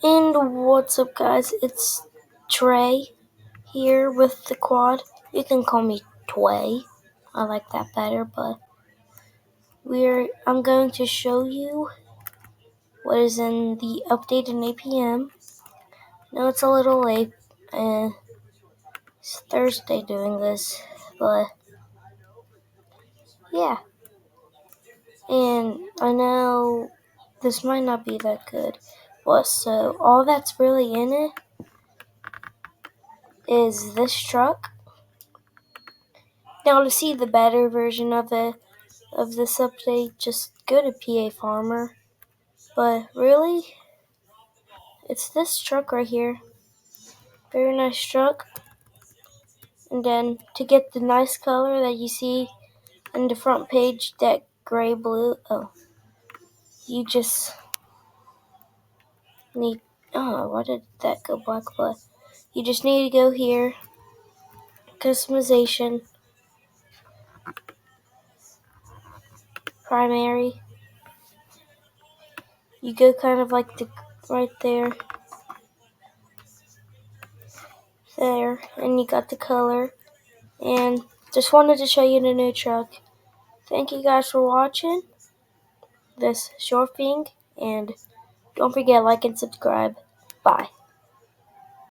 And what's up, guys? It's Trey here with the quad. You can call me Tway. I like that better, but I'm going to show you what is in the update in APM. Now it's a little late, and it's Thursday doing this, but yeah. And I know this might not be that good, but so all that's really in it is this truck. Now to see the better version of this update, just go to PA Farmer. But really, it's this truck right here. Very nice truck. And then to get the nice color that you see on the front page, that gray blue, you just need, why did that go black? But you just need to go here, customization, primary. You go kind of like right there, and you got the color. And just wanted to show you the new truck. Thank you guys for watching this short thing, and don't forget, like and subscribe. Bye.